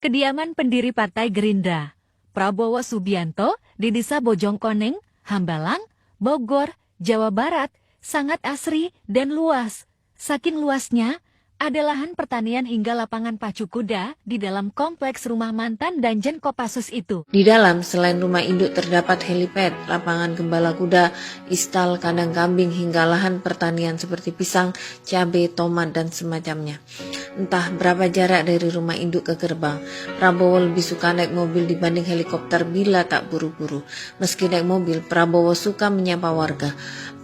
Kediaman pendiri Partai Gerindra, Prabowo Subianto, di Desa Bojongkoneng, Hambalang, Bogor, Jawa Barat, sangat asri dan luas. Saking luasnya, ada lahan pertanian hingga lapangan pacu kuda di dalam kompleks rumah mantan Danjen Kopassus itu. Di dalam, selain rumah induk terdapat helipad, lapangan gembala kuda, istal, kandang kambing, hingga lahan pertanian seperti pisang, cabai, tomat, dan semacamnya. Entah berapa jarak dari rumah induk ke gerbang, Prabowo lebih suka naik mobil dibanding helikopter bila tak buru-buru. Meski naik mobil, Prabowo suka menyapa warga.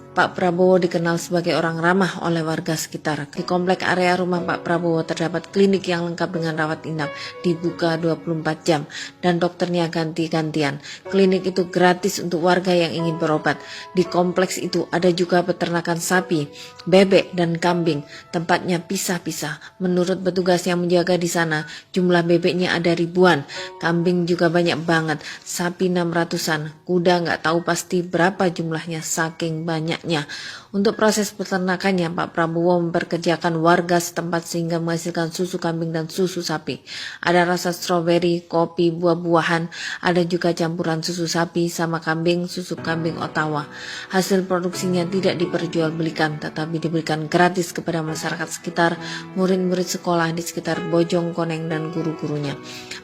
Pak Prabowo dikenal sebagai orang ramah oleh warga sekitar. Di komplek area rumah Pak Prabowo terdapat klinik yang lengkap dengan rawat inap, dibuka 24 jam, dan dokternya ganti-gantian. Klinik itu gratis untuk warga yang ingin berobat. Di kompleks itu ada juga peternakan sapi, bebek, dan kambing. Tempatnya pisah-pisah. Menurut petugas yang menjaga di sana, jumlah bebeknya ada ribuan, kambing juga banyak banget, sapi 600-an, kuda nggak tahu pasti berapa jumlahnya saking banyaknya. Untuk proses peternakannya, Pak Prabowo memperkerjakan warga setempat sehingga menghasilkan susu kambing dan susu sapi. Ada rasa stroberi, kopi, buah-buahan, ada juga campuran susu sapi sama kambing, susu kambing Ottawa. Hasil produksinya tidak diperjualbelikan, tetapi diberikan gratis kepada masyarakat sekitar, murid-murid sekolah di sekitar Bojongkoneng dan guru-gurunya.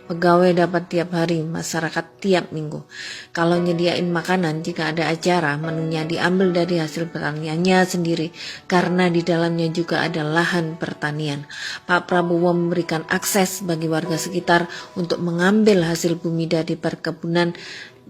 Pegawai dapat tiap hari, masyarakat tiap minggu. Kalau nyediain makanan, jika ada acara, menunya diambil dari hasil pertaniannya sendiri, karena di dalamnya juga ada lahan pertanian. Pak Prabowo memberikan akses bagi warga sekitar untuk mengambil hasil bumi dari perkebunan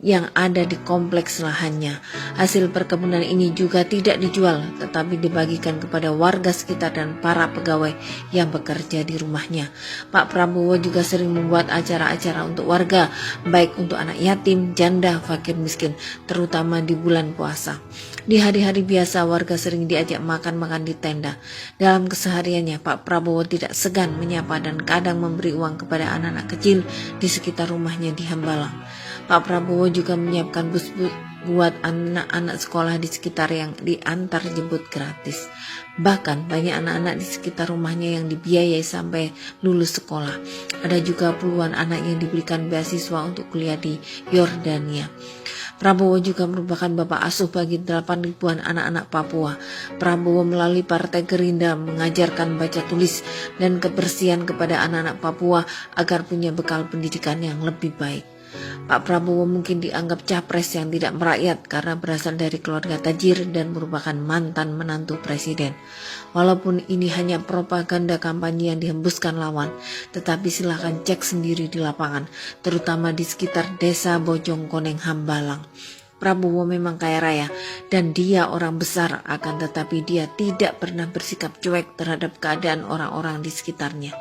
yang ada di kompleks lahannya. Hasil perkebunan ini juga tidak dijual, tetapi dibagikan kepada warga sekitar dan para pegawai yang bekerja di rumahnya. Pak Prabowo juga sering membuat acara-acara untuk warga, baik untuk anak yatim, janda, fakir miskin, terutama di bulan puasa. Di hari-hari biasa, warga sering diajak makan-makan di tenda. Dalam kesehariannya, Pak Prabowo tidak segan menyapa dan kadang memberi uang kepada anak-anak kecil di sekitar rumahnya di Hambalang. Pak Prabowo juga menyiapkan bus buat anak-anak sekolah di sekitar yang diantar jemput gratis. Bahkan banyak anak-anak di sekitar rumahnya yang dibiayai sampai lulus sekolah. Ada juga puluhan anak yang diberikan beasiswa untuk kuliah di Yordania. Prabowo juga merupakan bapak asuh bagi 8 ribuan anak-anak Papua. Prabowo melalui Partai Gerindra mengajarkan baca tulis dan kebersihan kepada anak-anak Papua agar punya bekal pendidikan yang lebih baik. Pak Prabowo mungkin dianggap capres yang tidak merakyat karena berasal dari keluarga tajir dan merupakan mantan menantu presiden. Walaupun ini hanya propaganda kampanye yang dihembuskan lawan, tetapi silakan cek sendiri di lapangan, terutama di sekitar desa Bojongkoneng Hambalang. Prabowo memang kaya raya dan dia orang besar, akan tetapi dia tidak pernah bersikap cuek terhadap keadaan orang-orang di sekitarnya.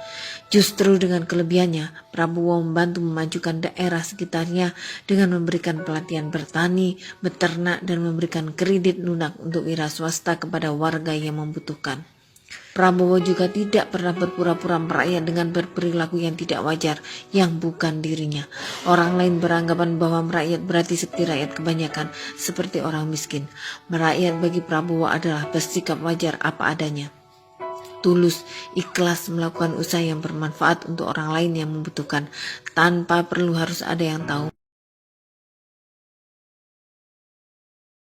Justru dengan kelebihannya, Prabowo membantu memajukan daerah sekitarnya dengan memberikan pelatihan bertani, beternak, dan memberikan kredit lunak untuk wira swasta kepada warga yang membutuhkan. Prabowo juga tidak pernah berpura-pura merakyat dengan berperilaku yang tidak wajar, yang bukan dirinya. Orang lain beranggapan bahwa merakyat berarti seperti rakyat kebanyakan, seperti orang miskin. Merakyat bagi Prabowo adalah bersikap wajar apa adanya. Tulus, ikhlas melakukan usaha yang bermanfaat untuk orang lain yang membutuhkan, tanpa perlu harus ada yang tahu.